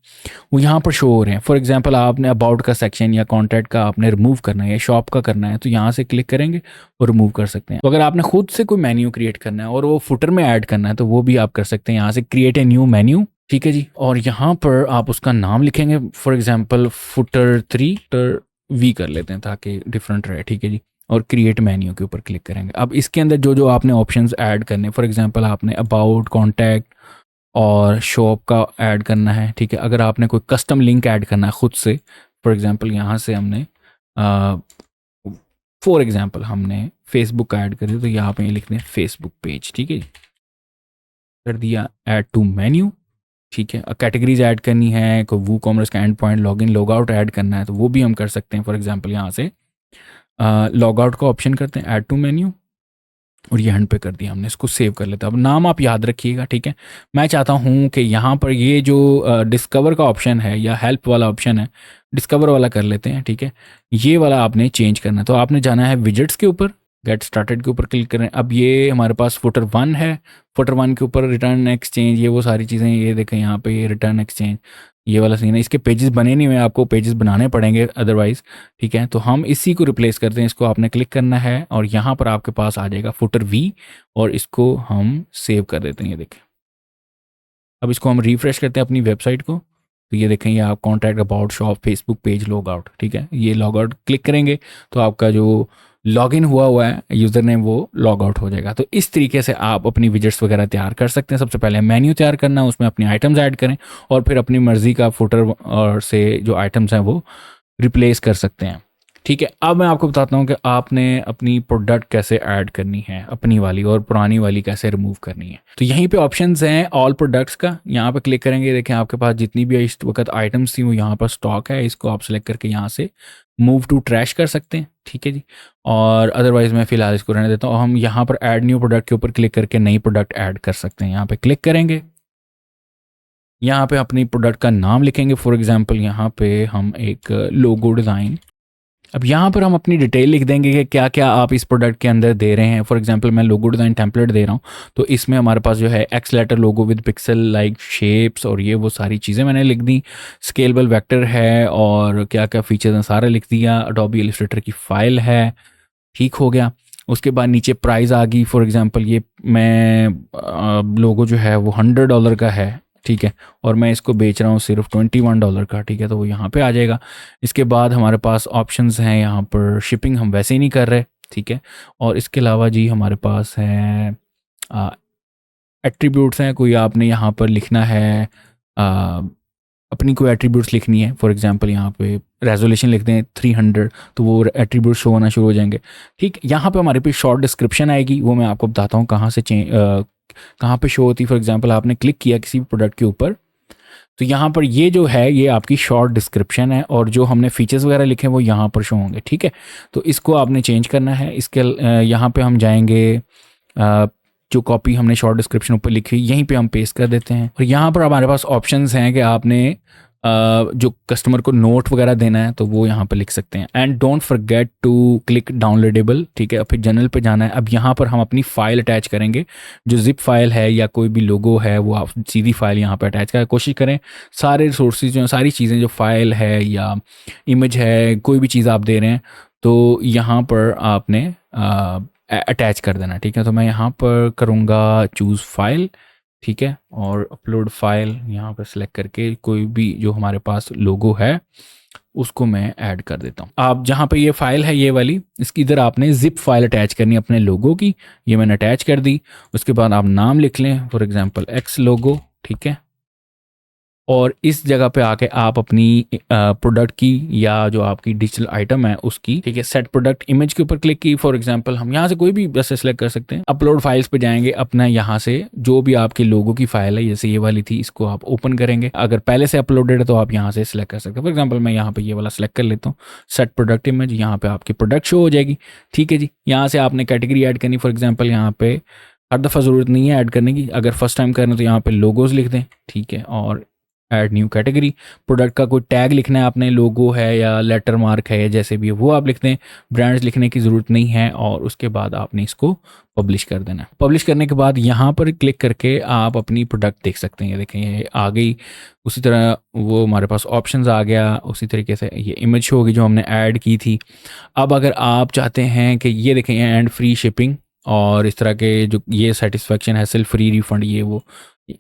वो यहाँ पर शो हो रहे हैं। फॉर एग्जांपल आपने अबाउट का सेक्शन या कॉन्टैक्ट का आपने रिमूव करना है या शॉप का करना है, तो यहाँ से क्लिक करेंगे और रिमूव कर सकते हैं। तो अगर आपने खुद से कोई मेन्यू क्रिएट करना है और वो फुटर में ऐड करना है तो वो भी आप कर सकते हैं। यहाँ से क्रिएट ए न्यू मेन्यू, ठीक है जी। और यहाँ पर आप उसका नाम लिखेंगे, फॉर एग्जाम्पल फुटर 3 वी कर लेते हैं ताकि डिफरेंट रहे, ठीक है जी। और क्रिएट मेन्यू के ऊपर क्लिक करेंगे। अब इसके अंदर जो जो आपने ऑप्शंस ऐड करने, फॉर एग्जांपल आपने अबाउट, कॉन्टैक्ट और शॉप का ऐड करना है, ठीक है। अगर आपने कोई कस्टम लिंक ऐड करना है खुद से, फॉर एग्जांपल यहाँ से हमने फॉर एग्जांपल हमने फेसबुक का ऐड करें तो यहाँ पे लिखते हैं फेसबुक पेज, ठीक है, कर दिया ऐड टू मेन्यू, ठीक है। कैटेगरीज ऐड करनी है, कोई वू कॉमर्स का and point, login, log out add करना है तो वो भी हम कर सकते हैं। फॉर एग्जांपल यहाँ से लॉग आउट का ऑप्शन करते हैं, ऐड टू मेन्यू, और ये हैंड पे कर दिया हमने, इसको सेव कर लेते हैं। अब नाम आप याद रखिएगा, ठीक है। मैं चाहता हूँ कि यहाँ पर ये जो डिस्कवर का ऑप्शन है या हेल्प वाला ऑप्शन है, डिस्कवर वाला कर लेते हैं, ठीक है। ये वाला आपने चेंज करना है, तो आपने जाना है विजिट्स के ऊपर, गेट स्टार्टेड के ऊपर क्लिक करें। अब ये हमारे पास फुटर 1 है, फुटर 1 के ऊपर रिटर्न एक्सचेंज, ये वो सारी चीज़ें, ये देखें यहाँ पे ये रिटर्न एक्सचेंज, ये वाला सीन है। इसके पेजेस बने नहीं हुए, आपको पेजेस बनाने पड़ेंगे अदरवाइज, ठीक है। तो हम इसी को रिप्लेस करते हैं, इसको आपने क्लिक करना है और यहाँ पर आपके पास आ जाएगा फुटर वी, और इसको हम सेव कर देते हैं, ये देखें। अब इसको हम रिफ्रेश करते हैं अपनी वेबसाइट को, तो ये देखें, ये आप contact about shop Facebook page log out, ठीक है। ये लॉग आउट क्लिक करेंगे तो आपका जो लॉगिन हुआ है यूज़र नेम, वो लॉग आउट हो जाएगा। तो इस तरीके से आप अपनी विजेट्स वगैरह तैयार कर सकते हैं। सबसे पहले मेन्यू तैयार करना, उसमें अपनी आइटम्स ऐड करें और फिर अपनी मर्ज़ी का फुटर और से जो आइटम्स हैं वो रिप्लेस कर सकते हैं, ठीक है। अब मैं आपको बताता हूँ कि आपने अपनी प्रोडक्ट कैसे ऐड करनी है, अपनी वाली, और पुरानी वाली कैसे रिमूव करनी है। तो यहीं पे ऑप्शंस हैं ऑल प्रोडक्ट्स का, यहाँ पे क्लिक करेंगे, देखें आपके पास जितनी भी इस वक्त आइटम्स थी वो यहाँ पर स्टॉक है। इसको आप सेलेक्ट करके यहाँ से मूव टू ट्रैश कर सकते हैं, ठीक है जी। और अदरवाइज मैं फिलहाल इसको रहने देता हूँ। हम यहाँ पर ऐड न्यू प्रोडक्ट के ऊपर क्लिक करके नई प्रोडक्ट ऐड कर सकते हैं। यहाँ पे क्लिक करेंगे, यहाँ पे अपनी प्रोडक्ट का नाम लिखेंगे। फॉर एग्जांपल यहाँ पे हम एक लोगो डिज़ाइन, अब यहाँ पर हम अपनी डिटेल लिख देंगे कि क्या क्या आप इस प्रोडक्ट के अंदर दे रहे हैं। फॉर एग्जांपल मैं लोगो डिज़ाइन टेम्पलेट दे रहा हूँ, तो इसमें हमारे पास जो है X letter logo with pixel like shapes और ये वो सारी चीज़ें मैंने लिख दी। स्केलेबल वेक्टर है और क्या क्या फीचर्स हैं सारा लिख दिया। अडोबी इलस्ट्रेटर की फ़ाइल है, ठीक हो गया। उसके बाद नीचे प्राइस आ गई। फॉर एग्जांपल ये मैं लोगो जो है वो $100 का है, ठीक है, और मैं इसको बेच रहा हूँ सिर्फ $21 का, ठीक है, तो वो यहाँ पे आ जाएगा। इसके बाद हमारे पास ऑप्शंस हैं, यहाँ पर शिपिंग हम वैसे ही नहीं कर रहे, ठीक है। और इसके अलावा जी हमारे पास है एट्रीब्यूट्स हैं, कोई आपने यहाँ पर लिखना है अपनी कोई एट्रीब्यूट्स लिखनी है। फॉर एग्जांपल यहाँ पे रेजोल्यूशन लिख दें 300, तो वो एट्रीब्यूट शो होना शुरू हो जाएंगे, ठीक। यहाँ पे हमारे पे शॉर्ट डिस्क्रिप्शन आएगी, वो मैं आपको बताता हूँ कहाँ पे शो होती है। फॉर एग्जांपल आपने क्लिक किया किसी भी प्रोडक्ट के ऊपर, तो यहाँ पर ये जो है ये आपकी शॉर्ट डिस्क्रिप्शन है, और जो हमने फीचर्स वगैरह लिखे हैं वो यहाँ पर शो होंगे, ठीक है। तो इसको आपने चेंज करना है। इसके यहाँ पे हम जाएंगे, जो कॉपी हमने शॉर्ट डिस्क्रिप्शन ऊपर लिखी यहीं पे हम पेस्ट कर देते हैं। और यहाँ पर हमारे पास ऑप्शंस हैं कि आपने जो कस्टमर को नोट वगैरह देना है तो वो यहाँ पर लिख सकते हैं। And don't forget to click downloadable, ठीक है। फिर जनरल पे जाना है। अब यहाँ पर हम अपनी फ़ाइल अटैच करेंगे, जो जिप फाइल है या कोई भी लोगो है वो आप सीधी फाइल यहाँ पर अटैच करके कोशिश करें। सारे रिसोर्सेज जो सारी चीज़ें जो फाइल है या इमेज है, कोई भी चीज़ आप दे रहे हैं तो यहाँ पर आपने अटैच कर देना, ठीक है। तो मैं यहाँ पर करूँगा चूज़ फाइल, ठीक है, और अपलोड फाइल यहाँ पर सेलेक्ट करके कोई भी जो हमारे पास लोगो है उसको मैं ऐड कर देता हूँ। आप जहाँ पे ये फाइल है ये वाली, इसकी इधर आपने जिप फाइल अटैच करनी है अपने लोगो की, ये मैंने अटैच कर दी। उसके बाद आप नाम लिख लें, फॉर एग्जांपल एक्स लोगो, ठीक है। और इस जगह पे आके आप अपनी प्रोडक्ट की या जो आपकी डिजिटल आइटम है उसकी, ठीक है, सेट प्रोडक्ट इमेज के ऊपर क्लिक की। फॉर एग्जांपल हम यहाँ से कोई भी बस सेलेक्ट कर सकते हैं। अपलोड फाइल्स पे जाएंगे, अपना यहाँ से जो भी आपके लोगो की फाइल है, जैसे ये वाली थी, इसको आप ओपन करेंगे। अगर पहले से अपलोडेड है तो आप यहाँ से सिलेक्ट कर सकते हैं। फॉर एग्जाम्पल मैं यहाँ पे ये वाला सेलेक्ट कर लेता हूँ, सेट प्रोडक्ट इमेज, यहाँ पे आपकी प्रोडक्ट शो हो जाएगी, ठीक है जी। यहाँ से आपने कैटेगरी ऐड करनी। फॉर एग्जाम्पल यहाँ पे हर दफ़ा ज़रूरत नहीं है ऐड करने की, अगर फर्स्ट टाइम करना तो यहाँ पे लोगोज लिख दें, ठीक है, और ऐड न्यू कैटेगरी। प्रोडक्ट का कोई टैग लिखना है आपने, लोगो है या लेटर मार्क है या जैसे भी है वो आप लिख दें। ब्रांड्स लिखने की ज़रूरत नहीं है, और उसके बाद आपने इसको पब्लिश कर देना है। पब्लिश करने के बाद यहाँ पर क्लिक करके आप अपनी प्रोडक्ट देख सकते हैं। ये देखें ये आ गई। उसी तरह वो हमारे पास ऑप्शंस आ गया, उसी तरीके से ये इमेज शो होगी जो हमने ऐड की थी। अब अगर आप चाहते हैं कि ये देखें एंड फ्री शिपिंग और इस तरह के जो ये सेटिस्फेक्शन है, सेल्फ फ्री रिफंड, ये वो,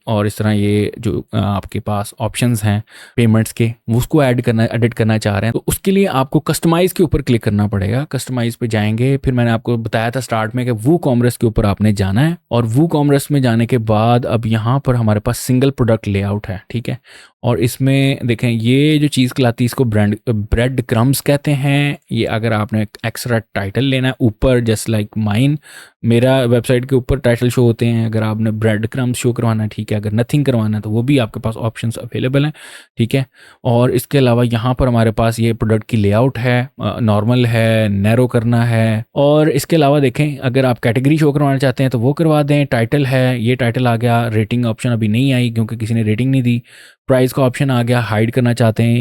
और इस तरह ये जो आपके पास ऑप्शंस हैं पेमेंट्स के, उसको एडिट करना चाह रहे हैं, तो उसके लिए आपको कस्टमाइज़ के ऊपर क्लिक करना पड़ेगा। कस्टमाइज़ पे जाएंगे, फिर मैंने आपको बताया था स्टार्ट में कि वो कॉमर्स के ऊपर आपने जाना है, और वो कॉमर्स में जाने के बाद अब यहाँ पर हमारे पास सिंगल प्रोडक्ट लेआउट है, ठीक है। और इसमें देखें ये जो चीज़ कहलाती है इसको ब्रेड क्रम्स कहते हैं। ये अगर आपने एक्स्ट्रा टाइटल लेना है ऊपर, जस्ट लाइक माइन, मेरा वेबसाइट के ऊपर टाइटल शो होते हैं, अगर आपने ब्रेड क्रम्स शो करवाना है, ठीक है। अगर नथिंग करवाना है तो वो भी आपके पास ऑप्शंस अवेलेबल हैं, ठीक है। और इसके अलावा यहाँ पर हमारे पास ये प्रोडक्ट की लेआउट है, नॉर्मल है, नैरो करना है। और इसके अलावा देखें, अगर आप कैटेगरी शो करवाना चाहते हैं तो वो करवा दें। टाइटल है, ये टाइटल आ गया। रेटिंग ऑप्शन अभी नहीं आई क्योंकि किसी ने रेटिंग नहीं दी। प्राइस का ऑप्शन आ गया। हाइड करना चाहते हैं,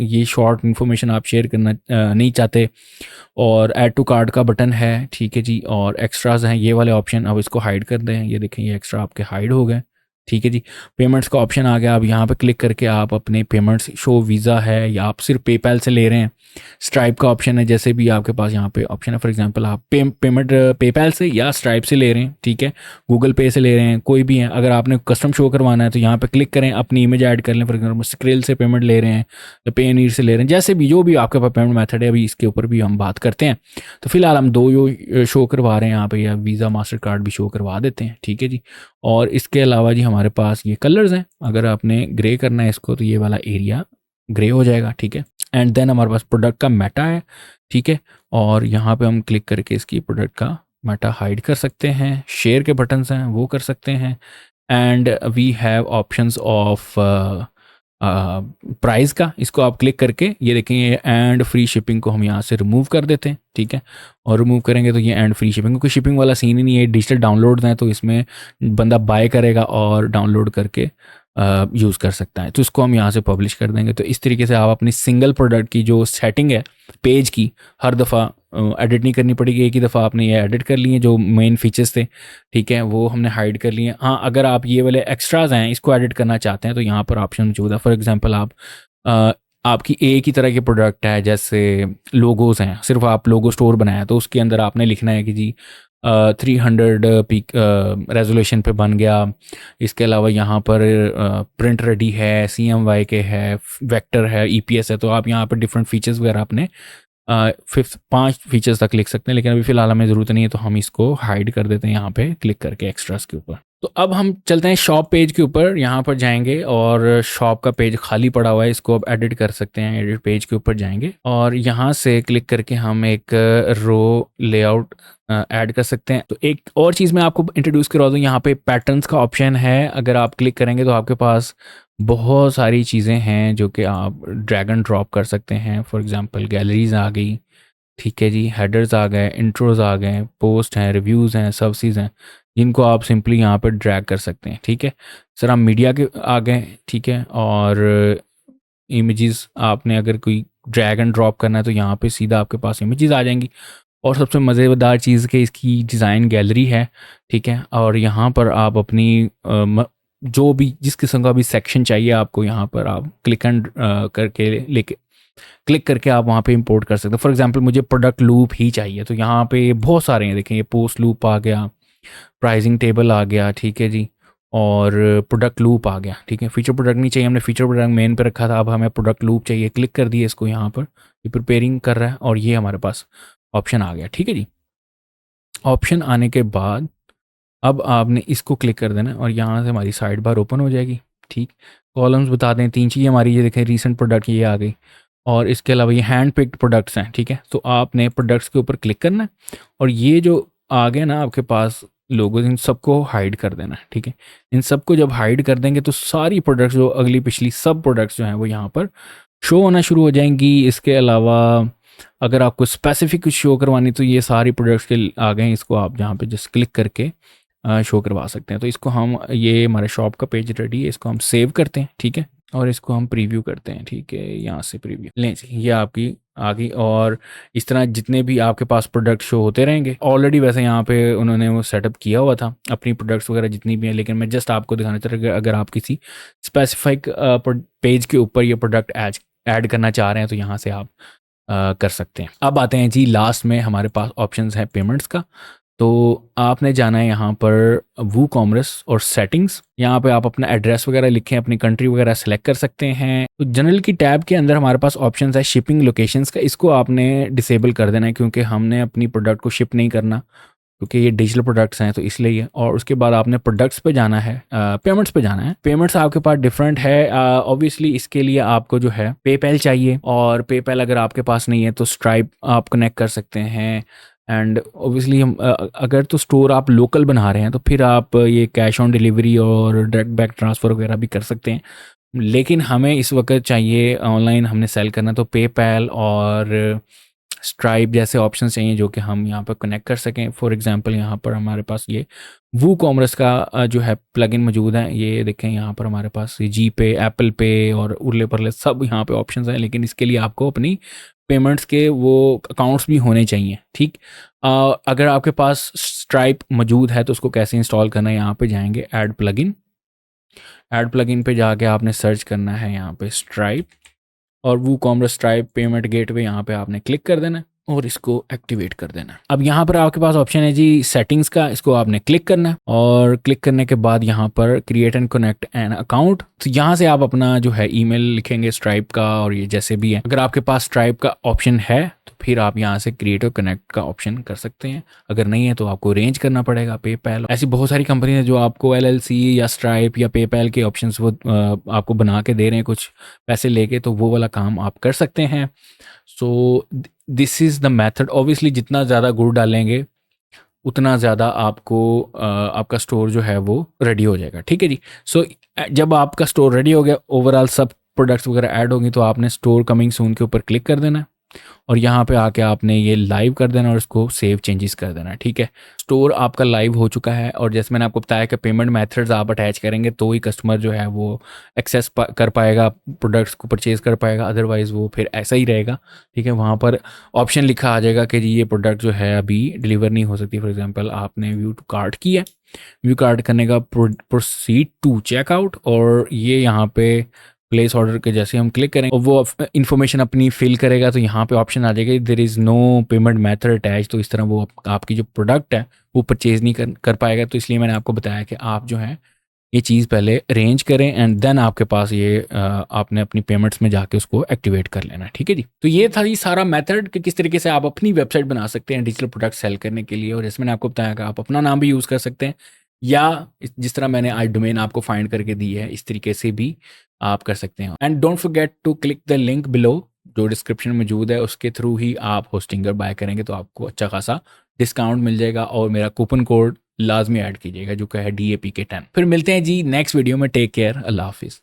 ये शॉर्ट इन्फॉर्मेशन आप शेयर करना नहीं चाहते। और ऐड टू कार्ड का बटन है, ठीक है जी। और एक्स्ट्राज हैं ये वाले ऑप्शन, अब इसको हाइड कर दें। ये देखें, ये एक्स्ट्रा आपके हाइड हो गए, ठीक है जी। पेमेंट्स का ऑप्शन आ गया। अब यहाँ पे क्लिक करके आप अपने पेमेंट्स, शो वीज़ा है या आप सिर्फ पेपैल से ले रहे हैं, स्ट्राइप का ऑप्शन है, जैसे भी आपके पास यहाँ पे ऑप्शन है। फॉर एग्जांपल आप पेमेंट पेपैल से या स्ट्राइप से ले रहे हैं, ठीक है, गूगल पे से ले रहे हैं, कोई भी है। अगर आपने कस्टम शो करवाना है तो यहाँ पे क्लिक करें, अपनी इमेज ऐड कर लें। फॉर एग्जाम्पल स्क्रिल से पेमेंट ले रहे हैं या पेनीर से ले रहे हैं, जैसे भी जो भी आपके पास पेमेंट मेथड है, अभी इसके ऊपर भी हम बात करते हैं। तो फिलहाल हम दो जो शो करवा रहे हैं यहाँ पे, या वीज़ा मास्टर कार्ड भी शो करवा देते हैं, ठीक है जी। और इसके अलावा जी हमारे पास ये कलर्स हैं। अगर आपने ग्रे करना है इसको तो ये वाला एरिया ग्रे हो जाएगा, ठीक है। एंड देन हमारे पास प्रोडक्ट का मेटा है, ठीक है। और यहाँ पे हम क्लिक करके इसकी प्रोडक्ट का मेटा हाइड कर सकते हैं। शेयर के बटन्स हैं वो कर सकते हैं। And we have options of price का, इसको आप क्लिक करके ये देखेंगे एंड फ्री शिपिंग को हम यहाँ से रिमूव कर देते हैं, ठीक है। और रिमूव करेंगे तो ये एंड फ्री शिपिंग, क्योंकि शिपिंग वाला सीन ही नहीं है, डिजिटल डाउनलोड्स हैं, तो इसमें बंदा बाय करेगा और डाउनलोड करके यूज़ कर सकता है। तो इसको हम यहाँ से पब्लिश कर देंगे। तो इस तरीके से आप अपनी सिंगल प्रोडक्ट की जो सेटिंग है पेज की, हर दफ़ा एडिट नहीं करनी पड़ेगी। एक ही दफ़ा आपने ये एडिट कर लिए जो मेन फीचर्स थे, ठीक है, वो हमने हाइड कर लिए। हाँ, अगर आप ये वाले एक्स्ट्राज हैं इसको एडिट करना चाहते हैं तो यहाँ पर ऑप्शन मौजूद है। फॉर एग्जांपल आप आपकी एक ही तरह के प्रोडक्ट है, जैसे लोगोज हैं, सिर्फ आप लोगो स्टोर बनाया तो उसके अंदर आपने लिखना है कि जी 300 पीक रेजोल्यूशन पे बन गया। इसके अलावा यहाँ पर प्रिंट रेडी है, CMY के है, वेक्टर है, EPS है। तो आप यहाँ पर डिफरेंट फीचर्स वगैरह आपने 5 फीचर्स तक लिख सकते हैं, लेकिन अभी फ़िलहाल हमें ज़रूरत नहीं है तो हम इसको हाइड कर देते हैं यहाँ पे क्लिक करके एक्स्ट्रास के ऊपर। तो अब हम चलते हैं शॉप पेज के ऊपर। यहाँ पर जाएंगे और शॉप का पेज खाली पड़ा हुआ है, इसको अब एडिट कर सकते हैं। एडिट पेज के ऊपर जाएंगे और यहाँ से क्लिक करके हम एक रो लेआउट ऐड कर सकते हैं। तो एक और चीज़ मैं आपको इंट्रोड्यूस करवा दूँ, यहाँ पे पैटर्न्स का ऑप्शन है। अगर आप क्लिक करेंगे तो आपके पास बहुत सारी चीज़ें हैं जो कि आप ड्रैग एंड ड्रॉप कर सकते हैं। फॉर एग्जांपल गैलरीज आ गई, ठीक है जी, हेडर्स आ गए, इंट्रोज आ गए, पोस्ट हैं, रिव्यूज़ हैं, सबसीज हैं, जिनको आप सिंपली यहाँ पर ड्रैग कर सकते हैं, ठीक है। सर हम मीडिया के आ गए, ठीक है। और इमेजेस आपने अगर कोई ड्रैग एंड ड्रॉप करना है तो यहाँ पे सीधा आपके पास इमेजेस आ जाएंगी। और सबसे मज़ेदार चीज़ कि इसकी डिज़ाइन गैलरी है, ठीक है। और यहाँ पर आप अपनी जो भी जिस किस्म का भी सेक्शन चाहिए आपको, यहाँ पर आप क्लिक एंड करके लेके क्लिक करके आप वहाँ पे इंपोर्ट कर सकते हैं। फॉर एग्जांपल मुझे प्रोडक्ट लूप ही चाहिए तो यहाँ पे बहुत सारे हैं, देखें, ये पोस्ट लूप आ गया, प्राइसिंग टेबल आ गया, ठीक है जी, और प्रोडक्ट लूप आ गया, ठीक है। फीचर प्रोडक्ट नहीं चाहिए, हमने फीचर प्रोडक्ट मेन पे रखा था, अब हमें प्रोडक्ट लूप चाहिए। क्लिक कर दिए इसको, यहाँ पर ये प्रिपेयरिंग कर रहा है और ये हमारे पास ऑप्शन आ गया, ठीक है जी। ऑप्शन आने के बाद अब आपने इसको क्लिक कर देना और यहाँ से हमारी साइड बार ओपन हो जाएगी, ठीक। कॉलम्स बता दें, 3 चीज़ें हमारी, ये देखें रीसेंट प्रोडक्ट ये आ गई। और इसके अलावा ये हैंड पिक्ड प्रोडक्ट्स हैं, ठीक है। तो आपने प्रोडक्ट्स के ऊपर क्लिक करना है और ये जो आ गए ना आपके पास लोगो, इन सबको हाइड कर देना है, ठीक है। इन सबको जब हाइड कर देंगे तो सारी प्रोडक्ट्स जो अगली पिछली सब प्रोडक्ट्स जो हैं वो यहाँ पर शो होना शुरू हो जाएंगी। इसके अलावा अगर आपको स्पेसिफिक कुछ शो करवानी तो ये सारी प्रोडक्ट्स के आ गए, इसको आप यहाँ पे जस्ट क्लिक करके शो करवा सकते हैं। तो इसको हम, ये हमारे शॉप का पेज रेडी है, इसको हम सेव करते हैं, ठीक है। और इसको हम प्रीव्यू करते हैं, ठीक है। यहाँ से प्रीव्यू लें जी, ये आपकी आ गई। और इस तरह जितने भी आपके पास प्रोडक्ट शो होते रहेंगे। ऑलरेडी वैसे यहाँ पे उन्होंने वो सेटअप किया हुआ था अपनी प्रोडक्ट्स वगैरह जितनी भी हैं, लेकिन मैं जस्ट आपको दिखाना चाह रहा हूँ अगर आप किसी स्पेसिफिक पेज के ऊपर ये प्रोडक्ट ऐड करना चाह रहे हैं तो यहाँ से आप कर सकते हैं। अब आते हैं जी लास्ट में हमारे पास ऑप्शंस है पेमेंट्स का। तो आपने जाना है यहाँ पर वूकॉमर्स और सेटिंग्स। यहाँ पे आप अपना एड्रेस वगैरह लिखें, अपनी कंट्री वगैरह सेलेक्ट कर सकते हैं। तो जनरल की टैब के अंदर हमारे पास ऑप्शंस है शिपिंग लोकेशंस का, इसको आपने डिसेबल कर देना है क्योंकि हमने अपनी प्रोडक्ट को शिप नहीं करना, क्योंकि ये डिजिटल प्रोडक्ट्स हैं तो इसलिए। और उसके बाद आपने प्रोडक्ट्स पे जाना है, पेमेंट्स पे जाना है। पेमेंट्स आपके पास डिफरेंट है, ऑब्वियसली इसके लिए आपको जो है पेपैल चाहिए, और पेपैल अगर आपके पास नहीं है तो स्ट्राइप आप कनेक्ट कर सकते हैं, एंड ऑब्वियसली हम अगर तो स्टोर आप लोकल बना रहे हैं तो फिर आप ये कैश ऑन डिलीवरी और डायरेक्ट बैंक ट्रांसफ़र वगैरह भी कर सकते हैं। लेकिन हमें इस वक्त चाहिए ऑनलाइन हमने सेल करना, तो पेपैल और स्ट्राइप जैसे ऑप्शन चाहिए जो कि हम यहाँ पर कनेक्ट कर सकें। फॉर एग्जांपल यहाँ पर हमारे पास ये वू कॉमर्स का जो है प्लगइन मौजूद है। ये देखें यहाँ पर हमारे पास जी पे, एप्पल पे और उर्ले परले सब यहाँ पे ऑप्शंस हैं, लेकिन इसके लिए आपको अपनी पेमेंट्स के वो अकाउंट्स भी होने चाहिए। ठीक, अगर आपके पास स्ट्राइप मौजूद है तो उसको कैसे इंस्टॉल करना है, यहाँ पे जाएंगे ऐड प्लगइन पे जाके आपने सर्च करना है यहाँ पे स्ट्राइप और वो कॉमर्स स्ट्राइप पेमेंट गेटवे, यहाँ पे आपने क्लिक कर देना है और इसको एक्टिवेट कर देना है। अब यहाँ पर आपके पास ऑप्शन है जी सेटिंग्स का, इसको आपने क्लिक करना है और क्लिक करने के बाद यहाँ पर create and connect an account, तो यहाँ से आप अपना जो है ईमेल लिखेंगे स्ट्राइप का और ये जैसे भी है। अगर आपके पास स्ट्राइप का ऑप्शन है तो फिर आप यहाँ से क्रिएट और कनेक्ट का ऑप्शन कर सकते हैं। अगर नहीं है तो आपको अरेंज करना पड़ेगा पेपैल। ऐसी बहुत सारी कंपनी है जो आपको LLC या स्ट्राइप या पेपैल के ऑप्शंस वो आपको बना के दे रहे हैं कुछ पैसे लेके, तो वो वाला काम आप कर सकते हैं। So this is the method. Obviously जितना ज़्यादा गुड़ डालेंगे उतना ज़्यादा आपको आपका स्टोर जो है वो रेडी हो जाएगा। ठीक है जी। सो जब आपका स्टोर रेडी हो गया, ओवरऑल सब प्रोडक्ट्स वगैरह ऐड होंगी, तो आपने स्टोर कमिंग सून के ऊपर क्लिक कर देना है और यहाँ पे आके आपने ये लाइव कर देना और इसको सेव चेंजेस कर देना। ठीक है, स्टोर आपका लाइव हो चुका है और जैसे मैंने आपको बताया कि पेमेंट मेथड्स आप अटैच करेंगे तो ही कस्टमर जो है वो एक्सेस कर पाएगा, प्रोडक्ट्स को परचेज कर पाएगा, अदरवाइज़ वो फिर ऐसा ही रहेगा। ठीक है, वहाँ पर ऑप्शन लिखा आ जाएगा कि जी ये प्रोडक्ट जो है अभी डिलीवर नहीं हो सकती। फॉर एग्जाम्पल आपने व्यू टू कार्ट किया, व्यू कार्ट करने का प्रोसीड टू चेकआउट, और ये यहाँ पे प्लेस ऑर्डर के जैसे हम क्लिक करेंगे और वो इन्फॉर्मेशन अपनी फिल करेगा, तो यहाँ पे ऑप्शन आ जाएगा there is no payment method attach. तो इस तरह वो आपकी जो प्रोडक्ट है वो परचेज नहीं कर पाएगा। तो इसलिए मैंने आपको बताया कि आप जो है ये चीज़ पहले अरेंज करें एंड देन आपके पास ये आपने अपनी पेमेंट्स में जाके उसको एक्टिवेट कर लेना। ठीक है जी। तो ये था ये सारा मेथड कि किस तरीके से आप अपनी वेबसाइट बना सकते हैं डिजिटल प्रोडक्ट सेल करने के लिए। और जैसे मैंने आपको बताया कि आप अपना नाम भी यूज़ कर सकते हैं या जिस तरह मैंने आज डोमेन आपको फाइंड करके दी है इस तरीके से भी आप कर सकते हैं। And don't forget to click the link below जो डिस्क्रिप्शन में मौजूद है, उसके थ्रू ही आप होस्टिंगर बाय करेंगे तो आपको अच्छा खासा डिस्काउंट मिल जाएगा और मेरा कूपन कोड लाजमी ऐड कीजिएगा जो कि है DAPK10। फिर मिलते हैं जी नेक्स्ट वीडियो में। टेक केयर, अल्लाह हाफिज़।